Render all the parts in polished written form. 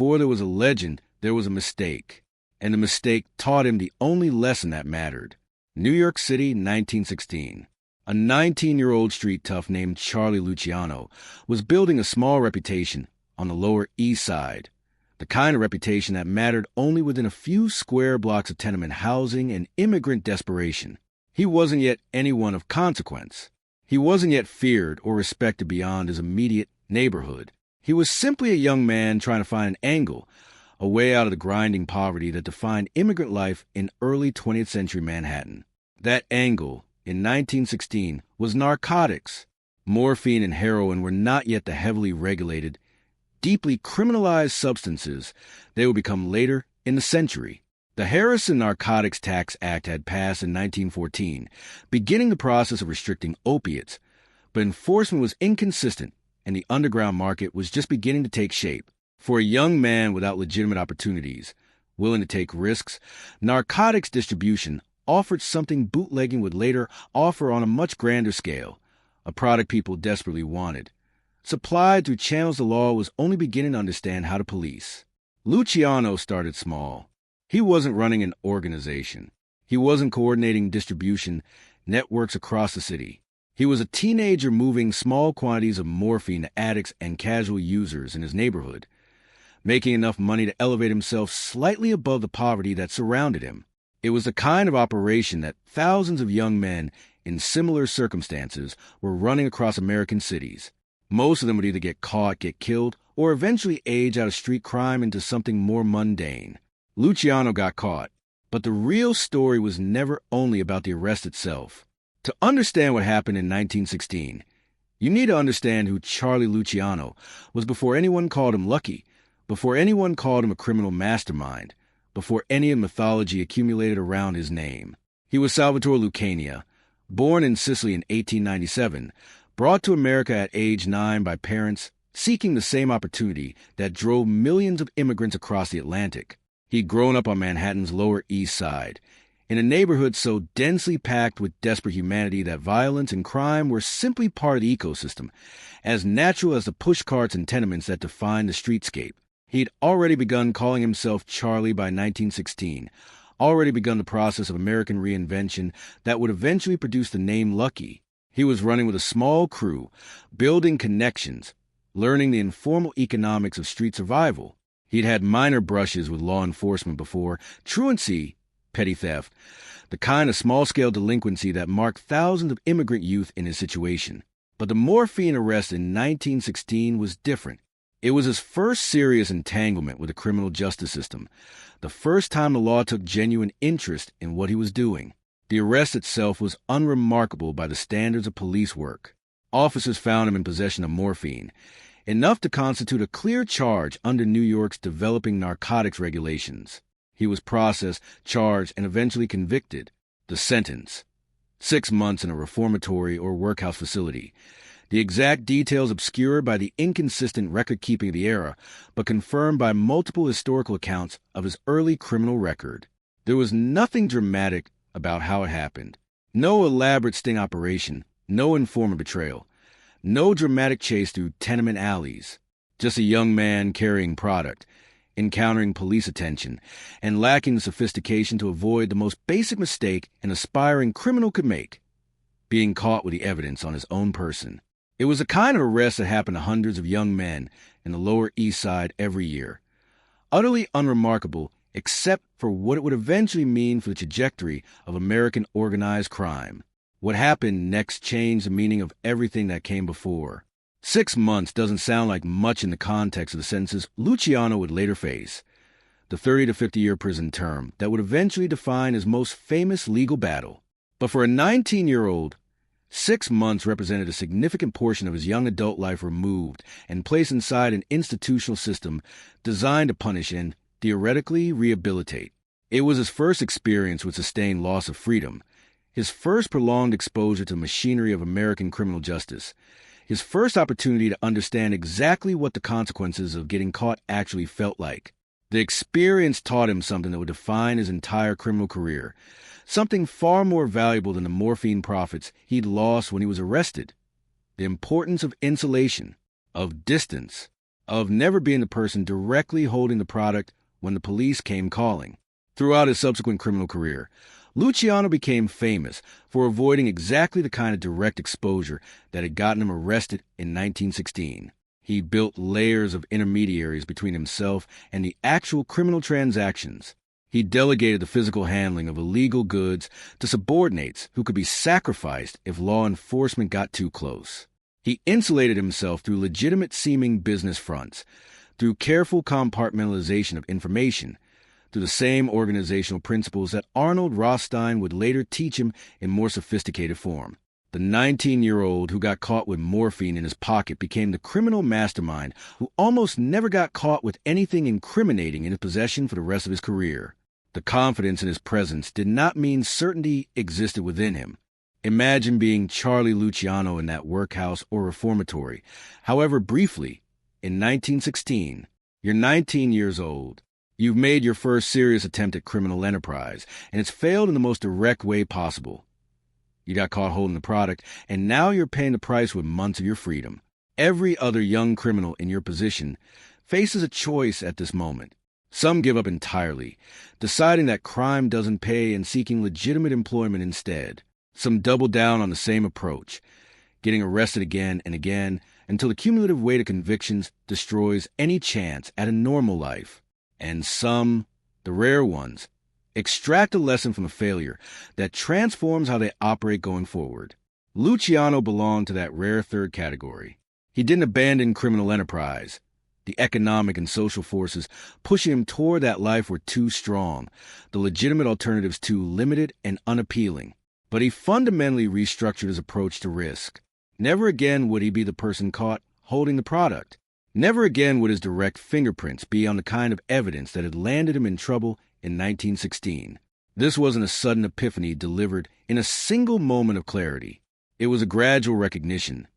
before there was a legend, there was a mistake. And the mistake taught him the only lesson that mattered. New York City, 1916. A 19-year-old street tough named Charlie Luciano was building a small reputation on the Lower East Side, the kind of reputation that mattered only within a few square blocks of tenement housing and immigrant desperation. He wasn't yet anyone of consequence. He wasn't yet feared or respected beyond his immediate neighborhood. He was simply a young man trying to find an angle, a way out of the grinding poverty that defined immigrant life in early 20th century Manhattan. That angle, in 1916, was narcotics. Morphine and heroin were not yet the heavily regulated, deeply criminalized substances they would become later in the century. The Harrison Narcotics Tax Act had passed in 1914, beginning the process of restricting opiates, but enforcement was inconsistent and the underground market was just beginning to take shape. For a young man without legitimate opportunities, willing to take risks, narcotics distribution offered something bootlegging would later offer on a much grander scale, a product people desperately wanted. Supplied through channels the law was only beginning to understand how to police. Luciano started small. He wasn't running an organization. He wasn't coordinating distribution networks across the city. He was a teenager moving small quantities of morphine to addicts and casual users in his neighborhood, making enough money to elevate himself slightly above the poverty that surrounded him. It was the kind of operation that thousands of young men in similar circumstances were running across American cities. Most of them would either get caught, get killed, or eventually age out of street crime into something more mundane. Luciano got caught, but the real story was never only about the arrest itself. To understand what happened in 1916, you need to understand who Charlie Luciano was before anyone called him Lucky, before anyone called him a criminal mastermind, before any mythology accumulated around his name. He was Salvatore Lucania, born in Sicily in 1897, brought to America at age 9 by parents seeking the same opportunity that drove millions of immigrants across the Atlantic. He'd grown up on Manhattan's Lower East Side, in a neighborhood so densely packed with desperate humanity that violence and crime were simply part of the ecosystem, as natural as the pushcarts and tenements that defined the streetscape. He'd already begun calling himself Charlie by 1916, already begun the process of American reinvention that would eventually produce the name Lucky. He was running with a small crew, building connections, learning the informal economics of street survival. He'd had minor brushes with law enforcement before, truancy, petty theft, the kind of small-scale delinquency that marked thousands of immigrant youth in his situation. But the morphine arrest in 1916 was different. It was his first serious entanglement with the criminal justice system, the first time the law took genuine interest in what he was doing. The arrest itself was unremarkable by the standards of police work. Officers found him in possession of morphine, enough to constitute a clear charge under New York's developing narcotics regulations. He was processed, charged, and eventually convicted. The sentence: 6 months in a reformatory or workhouse facility. The exact details obscured by the inconsistent record-keeping of the era, but confirmed by multiple historical accounts of his early criminal record. There was nothing dramatic about how it happened. No elaborate sting operation, no informant betrayal, no dramatic chase through tenement alleys. Just a young man carrying product, encountering police attention, and lacking the sophistication to avoid the most basic mistake an aspiring criminal could make: being caught with the evidence on his own person. It was a kind of arrest that happened to hundreds of young men in the Lower East Side every year. Utterly unremarkable, except for what it would eventually mean for the trajectory of American organized crime. What happened next changed the meaning of everything that came before. 6 months doesn't sound like much in the context of the sentences Luciano would later face, the 30 to 50-year prison term that would eventually define his most famous legal battle. But for a 19-year-old, 6 months represented a significant portion of his young adult life removed and placed inside an institutional system designed to punish and, theoretically, rehabilitate. It was his first experience with sustained loss of freedom, his first prolonged exposure to the machinery of American criminal justice, his first opportunity to understand exactly what the consequences of getting caught actually felt like. The experience taught him something that would define his entire criminal career, something far more valuable than the morphine profits he'd lost when he was arrested: the importance of insulation, of distance, of never being the person directly holding the product when the police came calling. Throughout his subsequent criminal career, Luciano became famous for avoiding exactly the kind of direct exposure that had gotten him arrested in 1916. He built layers of intermediaries between himself and the actual criminal transactions. He delegated the physical handling of illegal goods to subordinates who could be sacrificed if law enforcement got too close. He insulated himself through legitimate-seeming business fronts, through careful compartmentalization of information, through the same organizational principles that Arnold Rothstein would later teach him in more sophisticated form. The 19-year-old who got caught with morphine in his pocket became the criminal mastermind who almost never got caught with anything incriminating in his possession for the rest of his career. The confidence in his presence did not mean certainty existed within him. Imagine being Charlie Luciano in that workhouse or reformatory, however briefly, in 1916. You're 19 years old. You've made your first serious attempt at criminal enterprise, and it's failed in the most direct way possible. You got caught holding the product, and now you're paying the price with months of your freedom. Every other young criminal in your position faces a choice at this moment. Some give up entirely, deciding that crime doesn't pay and seeking legitimate employment instead. Some double down on the same approach, getting arrested again and again until the cumulative weight of convictions destroys any chance at a normal life. And some, the rare ones, extract a lesson from a failure that transforms how they operate going forward. Luciano belonged to that rare third category. He didn't abandon criminal enterprise. The economic and social forces pushing him toward that life were too strong, the legitimate alternatives too limited and unappealing. But he fundamentally restructured his approach to risk. Never again would he be the person caught holding the product. Never again would his direct fingerprints be on the kind of evidence that had landed him in trouble in 1916. This wasn't a sudden epiphany delivered in a single moment of clarity. It was a gradual recognition,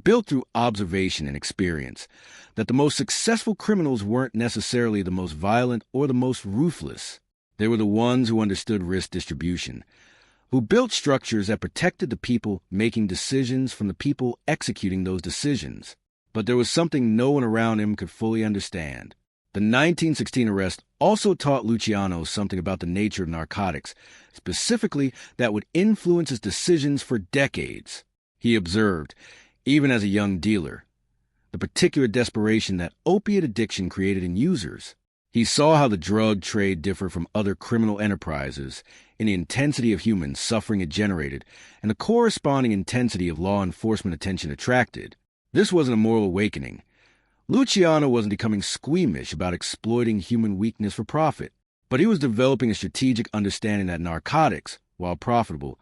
built through observation and experience, that the most successful criminals weren't necessarily the most violent or the most ruthless. They were the ones who understood risk distribution, who built structures that protected the people making decisions from the people executing those decisions. But there was something no one around him could fully understand. The 1916 arrest also taught Luciano something about the nature of narcotics, specifically that would influence his decisions for decades. He observed, even as a young dealer, the particular desperation that opiate addiction created in users. He saw how the drug trade differed from other criminal enterprises in the intensity of human suffering it generated and the corresponding intensity of law enforcement attention attracted. This wasn't a moral awakening. Luciano wasn't becoming squeamish about exploiting human weakness for profit, but he was developing a strategic understanding that narcotics, while profitable,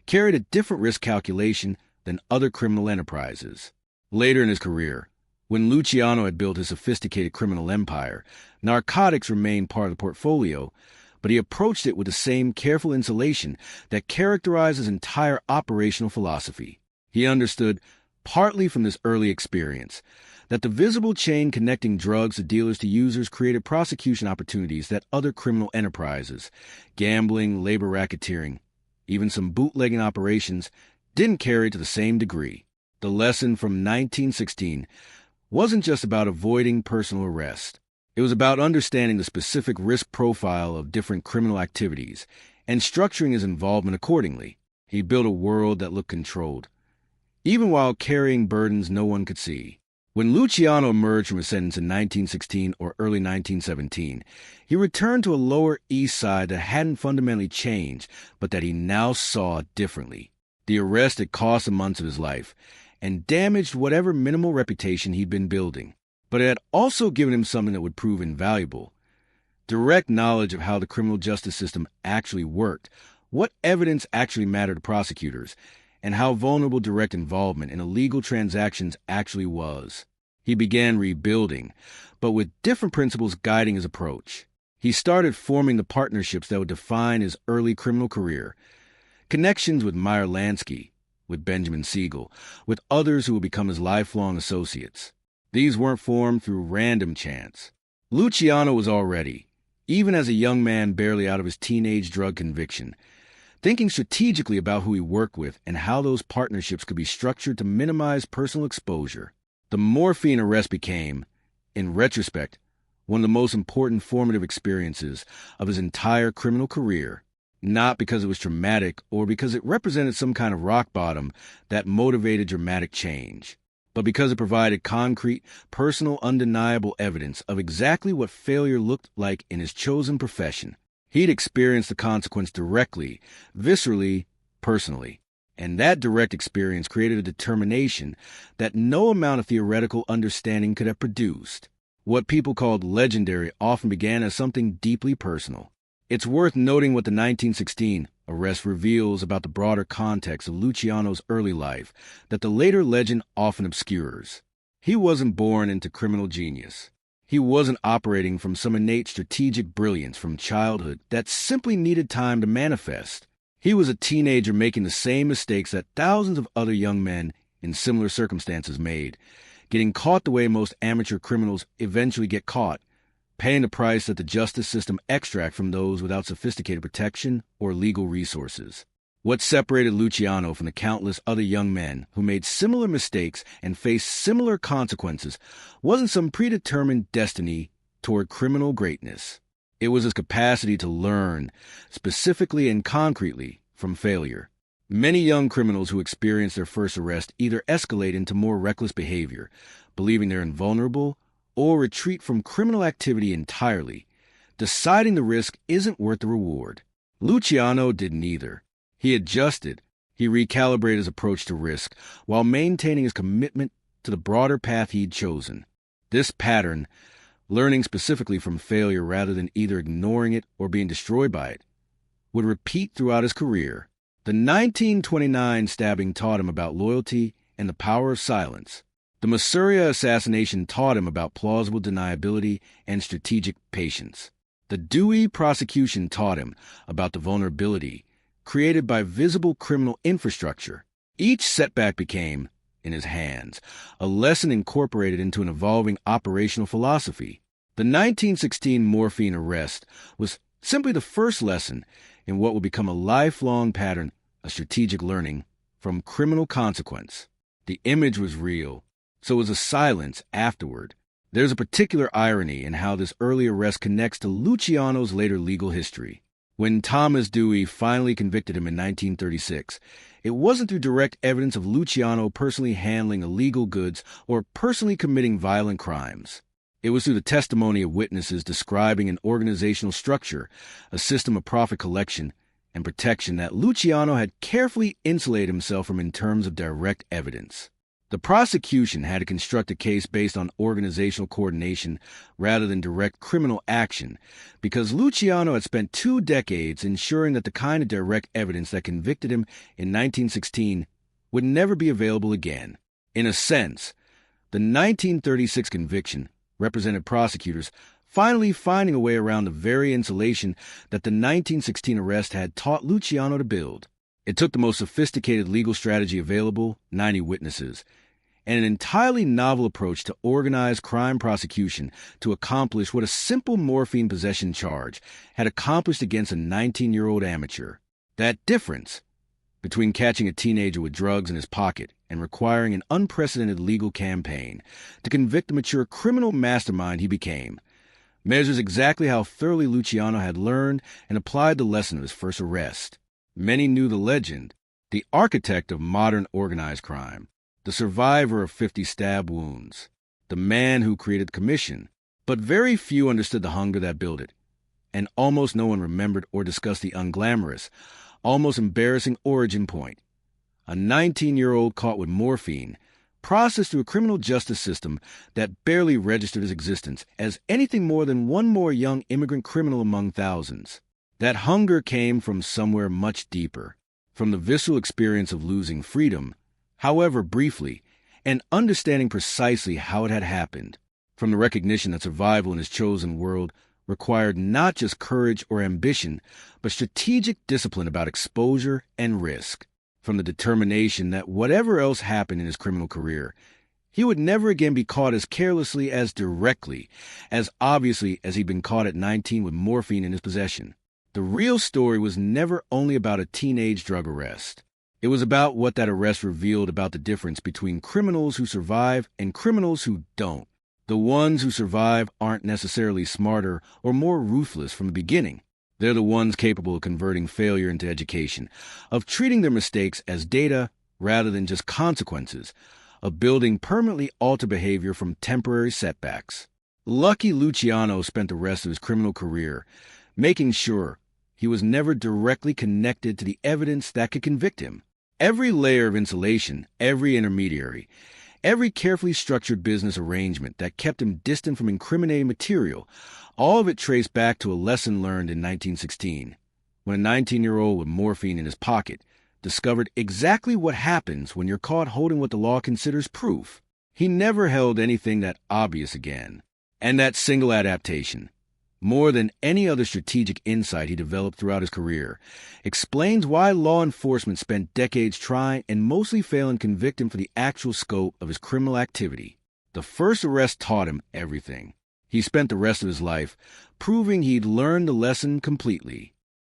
carried a different risk calculation than other criminal enterprises. Later in his career, when Luciano had built his sophisticated criminal empire, narcotics remained part of the portfolio, but he approached it with the same careful insulation that characterized his entire operational philosophy. He understood, partly from this early experience, that the visible chain connecting drugs to dealers to users created prosecution opportunities that other criminal enterprises, gambling, labor racketeering, even some bootlegging operations, didn't carry to the same degree. The lesson from 1916 wasn't just about avoiding personal arrest. It was about understanding the specific risk profile of different criminal activities and structuring his involvement accordingly. He built a world that looked controlled, even while carrying burdens no one could see. When Luciano emerged from his sentence in 1916 or early 1917, he returned to a Lower East Side that hadn't fundamentally changed, but that he now saw differently. The arrest had cost him months of his life and damaged whatever minimal reputation he'd been building. But it had also given him something that would prove invaluable: direct knowledge of how the criminal justice system actually worked, what evidence actually mattered to prosecutors, and how vulnerable direct involvement in illegal transactions actually was. He began rebuilding, but with different principles guiding his approach. He started forming the partnerships that would define his early criminal career. Connections with Meyer Lansky, with Benjamin Siegel, with others who would become his lifelong associates. These weren't formed through random chance. Luciano was already, even as a young man barely out of his teenage drug conviction, thinking strategically about who he worked with and how those partnerships could be structured to minimize personal exposure. The morphine arrest became, in retrospect, one of the most important formative experiences of his entire criminal career, not because it was traumatic or because it represented some kind of rock bottom that motivated dramatic change, but because it provided concrete, personal, undeniable evidence of exactly what failure looked like in his chosen profession. He'd experienced the consequence directly, viscerally, personally. And that direct experience created a determination that no amount of theoretical understanding could have produced. What people called legendary often began as something deeply personal. It's worth noting what the 1916 arrest reveals about the broader context of Luciano's early life that the later legend often obscures. He wasn't born into criminal genius. He wasn't operating from some innate strategic brilliance from childhood that simply needed time to manifest. He was a teenager making the same mistakes that thousands of other young men in similar circumstances made, getting caught the way most amateur criminals eventually get caught, paying the price that the justice system extracts from those without sophisticated protection or legal resources. What separated Luciano from the countless other young men who made similar mistakes and faced similar consequences wasn't some predetermined destiny toward criminal greatness. It was his capacity to learn, specifically and concretely, from failure. Many young criminals who experience their first arrest either escalate into more reckless behavior, believing they're invulnerable, or retreat from criminal activity entirely, deciding the risk isn't worth the reward. Luciano did neither. He adjusted. He recalibrated his approach to risk while maintaining his commitment to the broader path he'd chosen. This pattern, learning specifically from failure rather than either ignoring it or being destroyed by it, would repeat throughout his career. The 1929 stabbing taught him about loyalty and the power of silence. The Masuria assassination taught him about plausible deniability and strategic patience. The Dewey prosecution taught him about the vulnerability created by visible criminal infrastructure. Each setback became, in his hands, a lesson incorporated into an evolving operational philosophy. The 1916 Morphine arrest was simply the first lesson in what would become a lifelong pattern of strategic learning from criminal consequence. The image was real, so was the silence afterward. There's a particular irony in how this early arrest connects to Luciano's later legal history. When Thomas Dewey finally convicted him in 1936, it wasn't through direct evidence of Luciano personally handling illegal goods or personally committing violent crimes. It was through the testimony of witnesses describing an organizational structure, a system of profit collection and protection that Luciano had carefully insulated himself from in terms of direct evidence. The prosecution had to construct a case based on organizational coordination rather than direct criminal action because Luciano had spent 2 decades ensuring that the kind of direct evidence that convicted him in 1916 would never be available again. In a sense, the 1936 conviction represented prosecutors finally finding a way around the very insulation that the 1916 arrest had taught Luciano to build. It took the most sophisticated legal strategy available, 90 witnesses, and an entirely novel approach to organized crime prosecution to accomplish what a simple morphine possession charge had accomplished against a 19-year-old amateur. That difference between catching a teenager with drugs in his pocket and requiring an unprecedented legal campaign to convict the mature criminal mastermind he became measures exactly how thoroughly Luciano had learned and applied the lesson of his first arrest. Many knew the legend, the architect of modern organized crime, the survivor of 50 stab wounds, the man who created the commission, but very few understood the hunger that built it, and almost no one remembered or discussed the unglamorous, almost embarrassing origin point. A 19-year-old caught with morphine, processed through a criminal justice system that barely registered his existence as anything more than one more young immigrant criminal among thousands. That hunger came from somewhere much deeper, from the visceral experience of losing freedom, however briefly, and understanding precisely how it had happened, from the recognition that survival in his chosen world required not just courage or ambition, but strategic discipline about exposure and risk, from the determination that whatever else happened in his criminal career, he would never again be caught as carelessly, as directly, as obviously as he'd been caught at 19 with morphine in his possession. The real story was never only about a teenage drug arrest. It was about what that arrest revealed about the difference between criminals who survive and criminals who don't. The ones who survive aren't necessarily smarter or more ruthless from the beginning. They're the ones capable of converting failure into education, of treating their mistakes as data rather than just consequences, of building permanently altered behavior from temporary setbacks. Lucky Luciano spent the rest of his criminal career making sure he was never directly connected to the evidence that could convict him. Every layer of insulation, every intermediary, every carefully structured business arrangement that kept him distant from incriminating material, all of it traced back to a lesson learned in 1916, when a 19-year-old with morphine in his pocket discovered exactly what happens when you're caught holding what the law considers proof. He never held anything that obvious again. And that single adaptation, more than any other strategic insight he developed throughout his career, explains why law enforcement spent decades trying and mostly failing to convict him for the actual scope of his criminal activity. The first arrest taught him everything. He spent the rest of his life proving he'd learned the lesson completely.